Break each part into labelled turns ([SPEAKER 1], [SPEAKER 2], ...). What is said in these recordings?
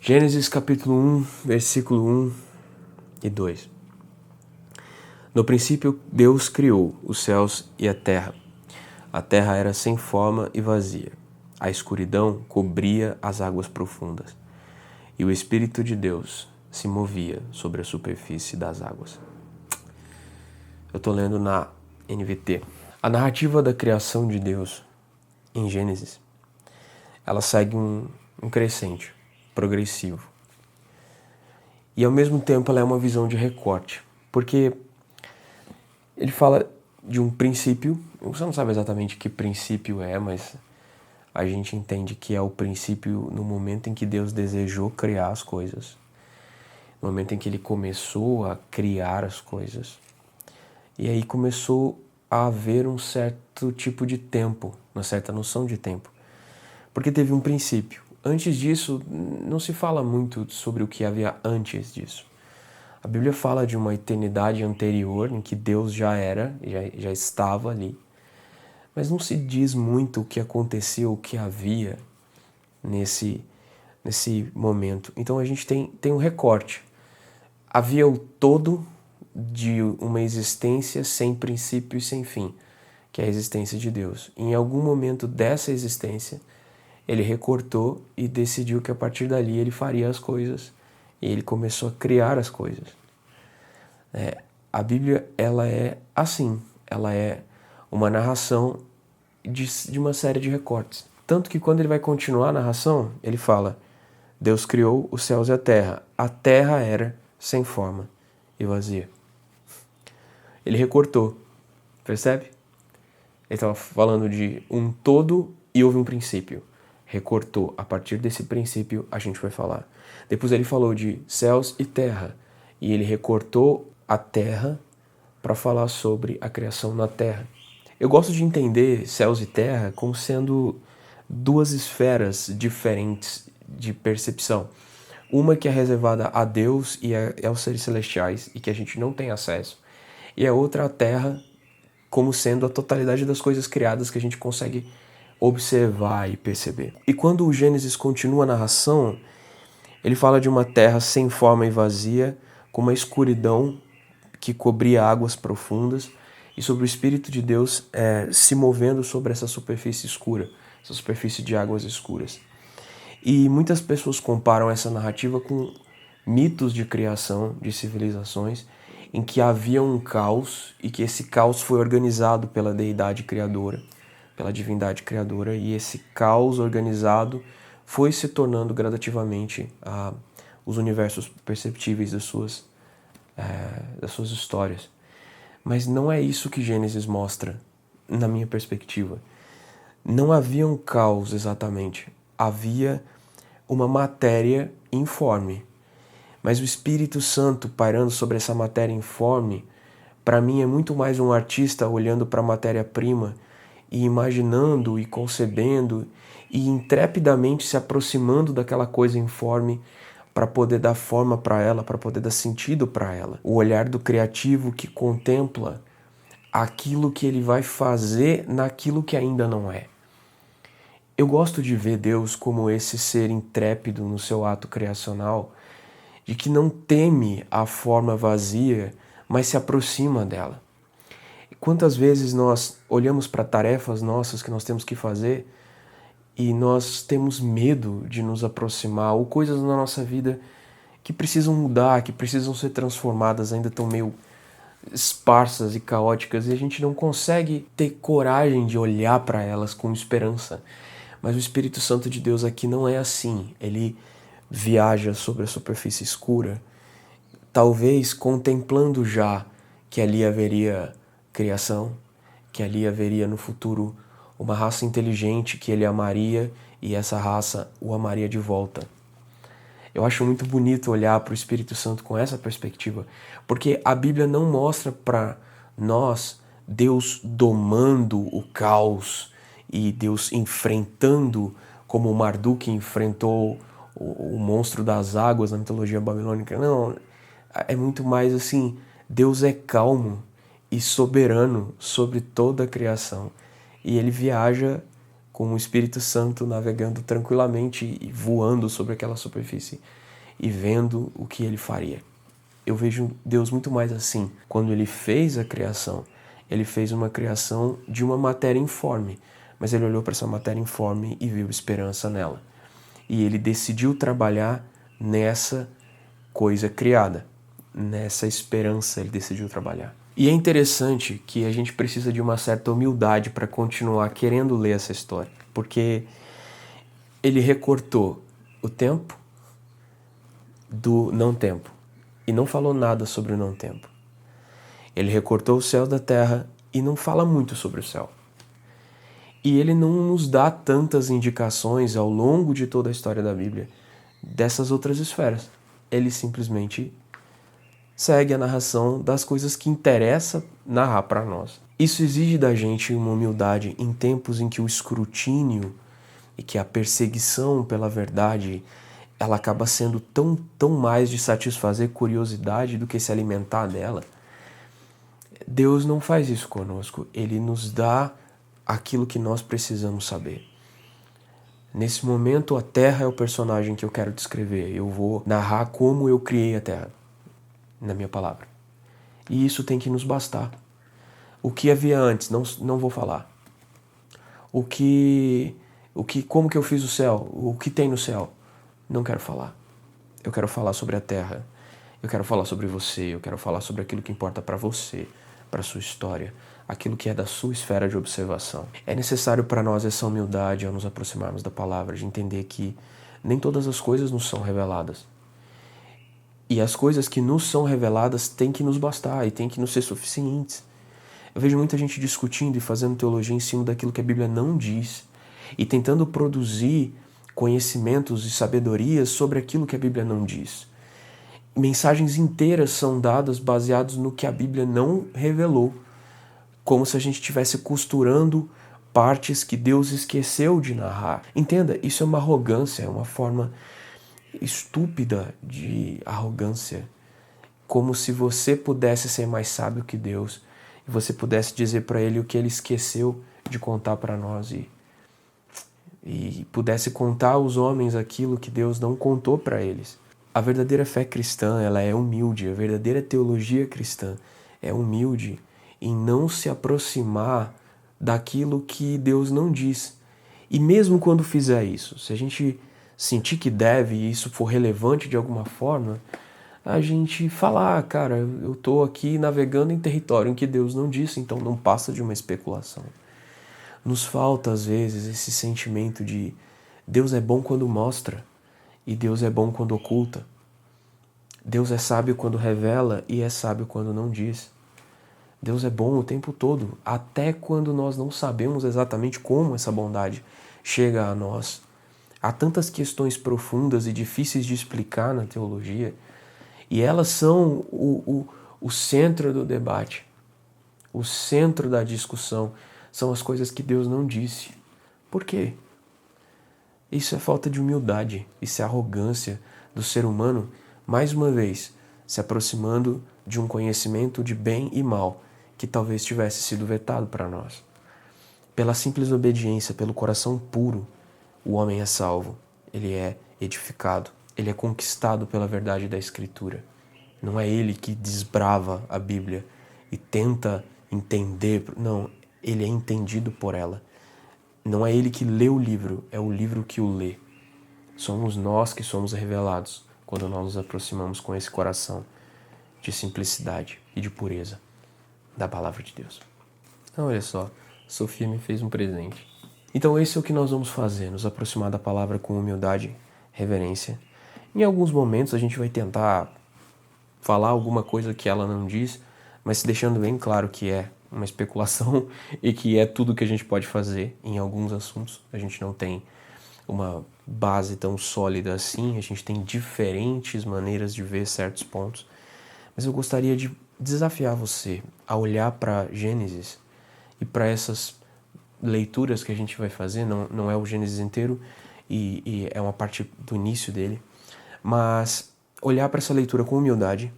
[SPEAKER 1] Gênesis capítulo 1, versículo 1 e 2. No princípio, Deus criou os céus e a terra. A terra era sem forma e vazia. A escuridão cobria as águas profundas. E o Espírito de Deus se movia sobre a superfície das águas. Eu estou lendo na NVT. A narrativa da criação de Deus em Gênesis, ela segue um crescente, progressivo. E ao mesmo tempo ela é uma visão de recorte, porque ele fala de um princípio, você não sabe exatamente que princípio é, mas a gente entende que é o princípio no momento em que Deus desejou criar as coisas, no momento em que ele começou a criar as coisas, e aí começou a haver um certo tipo de tempo, uma certa noção de tempo, porque teve um princípio. Antes disso, não se fala muito sobre o que havia antes disso. A Bíblia fala de uma eternidade anterior, em que Deus já estava ali. Mas não se diz muito o que aconteceu, o que havia nesse momento. Então a gente tem um recorte. Havia o todo de uma existência sem princípio e sem fim, que é a existência de Deus. Em algum momento dessa existência, ele recortou e decidiu que a partir dali ele faria as coisas. E ele começou a criar as coisas. A Bíblia, ela é assim. Ela é uma narração de uma série de recortes. Tanto que quando ele vai continuar a narração, ele fala: Deus criou os céus e a terra. A terra era sem forma e vazia. Ele recortou. Percebe? Ele estava falando de um todo e houve um princípio. Recortou. A partir desse princípio, a gente vai falar. Depois ele falou de céus e terra. E ele recortou a terra para falar sobre a criação na terra. Eu gosto de entender céus e terra como sendo duas esferas diferentes de percepção. Uma que é reservada a Deus e aos seres celestiais e que a gente não tem acesso. E a outra a terra como sendo a totalidade das coisas criadas que a gente consegue observar e perceber. E quando o Gênesis continua a narração, ele fala de uma terra sem forma e vazia, com uma escuridão que cobria águas profundas e sobre o Espírito de Deus se movendo sobre essa superfície escura, essa superfície de águas escuras. E muitas pessoas comparam essa narrativa com mitos de criação de civilizações em que havia um caos e que esse caos foi organizado pela deidade criadora, pela divindade criadora, e esse caos organizado foi se tornando gradativamente os universos perceptíveis das suas histórias. Mas não é isso que Gênesis mostra, na minha perspectiva. Não havia um caos exatamente, havia uma matéria informe. Mas o Espírito Santo pairando sobre essa matéria informe, para mim é muito mais um artista olhando para a matéria-prima e imaginando e concebendo e intrepidamente se aproximando daquela coisa informe para poder dar forma para ela, para poder dar sentido para ela. O olhar do criativo que contempla aquilo que ele vai fazer naquilo que ainda não é. Eu gosto de ver Deus como esse ser intrépido no seu ato criacional, de que não teme a forma vazia, mas se aproxima dela. E quantas vezes nós olhamos para tarefas nossas que nós temos que fazer e nós temos medo de nos aproximar, ou coisas na nossa vida que precisam mudar, que precisam ser transformadas, ainda estão meio esparsas e caóticas, e a gente não consegue ter coragem de olhar para elas com esperança. Mas o Espírito Santo de Deus aqui não é assim. Ele viaja sobre a superfície escura, talvez contemplando já que ali haveria criação, que ali haveria no futuro uma raça inteligente que ele amaria e essa raça o amaria de volta. Eu acho muito bonito olhar para o Espírito Santo com essa perspectiva, porque a Bíblia não mostra para nós Deus domando o caos e Deus enfrentando como o Marduk enfrentou o monstro das águas na mitologia babilônica. Não, é muito mais assim, Deus é calmo e soberano sobre toda a criação. E ele viaja com o Espírito Santo navegando tranquilamente e voando sobre aquela superfície e vendo o que ele faria. Eu vejo Deus muito mais assim. Quando ele fez a criação, ele fez uma criação de uma matéria informe, mas ele olhou para essa matéria informe e viu esperança nela. E ele decidiu trabalhar nessa coisa criada, nessa esperança ele decidiu trabalhar. E é interessante que a gente precisa de uma certa humildade para continuar querendo ler essa história, porque ele recortou o tempo do não tempo e não falou nada sobre o não tempo. Ele recortou o céu da terra e não fala muito sobre o céu. E ele não nos dá tantas indicações ao longo de toda a história da Bíblia dessas outras esferas. Ele simplesmente segue a narração das coisas que interessa narrar para nós. Isso exige da gente uma humildade em tempos em que o escrutínio e que a perseguição pela verdade ela acaba sendo tão mais de satisfazer curiosidade do que se alimentar dela. Deus não faz isso conosco. Ele nos dá aquilo que nós precisamos saber. Nesse momento, a Terra é o personagem que eu quero descrever. Eu vou narrar como eu criei a Terra, na minha palavra. E isso tem que nos bastar. O que havia antes, não vou falar. Como que eu fiz o céu? O que tem no céu? Não quero falar. Eu quero falar sobre a Terra. Eu quero falar sobre você. Eu quero falar sobre aquilo que importa para você, para a sua história, aquilo que é da sua esfera de observação. É necessário para nós essa humildade ao nos aproximarmos da palavra, de entender que nem todas as coisas nos são reveladas. E as coisas que nos são reveladas têm que nos bastar e têm que nos ser suficientes. Eu vejo muita gente discutindo e fazendo teologia em cima daquilo que a Bíblia não diz e tentando produzir conhecimentos e sabedorias sobre aquilo que a Bíblia não diz. Mensagens inteiras são dadas baseadas no que a Bíblia não revelou, como se a gente estivesse costurando partes que Deus esqueceu de narrar. Entenda, isso é uma arrogância, é uma forma estúpida de arrogância, como se você pudesse ser mais sábio que Deus e você pudesse dizer para ele o que ele esqueceu de contar para nós e pudesse contar aos homens aquilo que Deus não contou para eles. A verdadeira fé cristã, ela é humilde, a verdadeira teologia cristã é humilde em não se aproximar daquilo que Deus não diz. E mesmo quando fizer isso, se a gente sentir que deve e isso for relevante de alguma forma, a gente falar, cara, eu estou aqui navegando em território em que Deus não disse, então não passa de uma especulação. Nos falta, às vezes, esse sentimento de Deus é bom quando mostra e Deus é bom quando oculta. Deus é sábio quando revela e é sábio quando não diz. Deus é bom o tempo todo, até quando nós não sabemos exatamente como essa bondade chega a nós. Há tantas questões profundas e difíceis de explicar na teologia, e elas são o centro do debate, o centro da discussão. São as coisas que Deus não disse. Por quê? Isso é falta de humildade, isso é arrogância do ser humano, mais uma vez, se aproximando de um conhecimento de bem e mal, que talvez tivesse sido vetado para nós. Pela simples obediência, pelo coração puro, o homem é salvo, ele é edificado, ele é conquistado pela verdade da Escritura. Não é ele que desbrava a Bíblia e tenta entender, não, ele é entendido por ela. Não é ele que lê o livro, é o livro que o lê. Somos nós que somos revelados quando nós nos aproximamos com esse coração de simplicidade e de pureza da palavra de Deus. Então, olha só, Sofia me fez um presente. Então esse é o que nós vamos fazer, nos aproximar da palavra com humildade, reverência. Em alguns momentos a gente vai tentar falar alguma coisa que ela não diz, mas deixando bem claro que é uma especulação e que é tudo que a gente pode fazer em alguns assuntos. A gente não tem uma base tão sólida assim, a gente tem diferentes maneiras de ver certos pontos. Mas eu gostaria de desafiar você a olhar para Gênesis e para essas leituras que a gente vai fazer, não é o Gênesis inteiro e é uma parte do início dele, mas olhar para essa leitura com humildade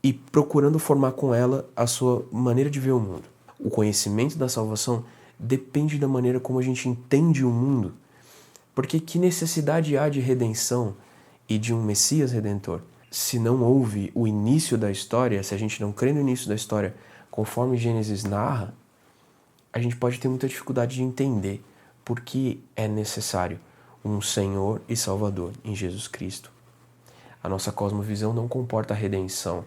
[SPEAKER 1] e procurando formar com ela a sua maneira de ver o mundo. O conhecimento da salvação depende da maneira como a gente entende o mundo. Porque que necessidade há de redenção e de um Messias Redentor? Se não houve o início da história, se a gente não crê no início da história conforme Gênesis narra, a gente pode ter muita dificuldade de entender por que é necessário um Senhor e Salvador em Jesus Cristo. A nossa cosmovisão não comporta a redenção.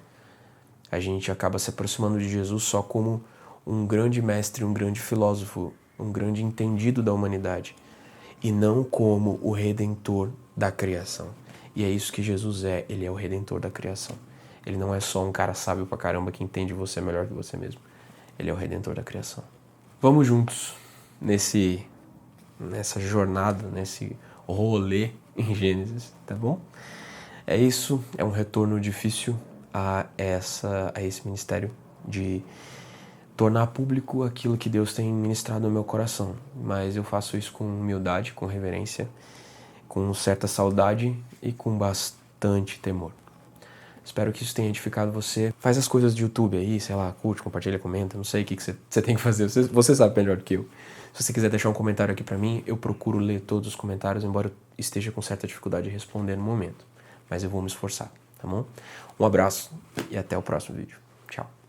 [SPEAKER 1] A gente acaba se aproximando de Jesus só como um grande mestre, um grande filósofo, um grande entendido da humanidade, e não como o Redentor da criação. E é isso que Jesus é, ele é o Redentor da criação. Ele não é só um cara sábio pra caramba que entende você melhor que você mesmo. Ele é o Redentor da criação. Vamos juntos nessa jornada, nesse rolê em Gênesis, tá bom? É isso, é um retorno difícil a esse ministério de tornar público aquilo que Deus tem ministrado no meu coração. Mas eu faço isso com humildade, com reverência, com certa saudade e com bastante temor. Espero que isso tenha edificado você. Faz as coisas de YouTube aí, sei lá, curte, compartilha, comenta, não sei o que você tem que fazer. Você sabe melhor do que eu. Se você quiser deixar um comentário aqui pra mim, eu procuro ler todos os comentários, embora eu esteja com certa dificuldade de responder no momento. Mas eu vou me esforçar, tá bom? Um abraço e até o próximo vídeo. Tchau.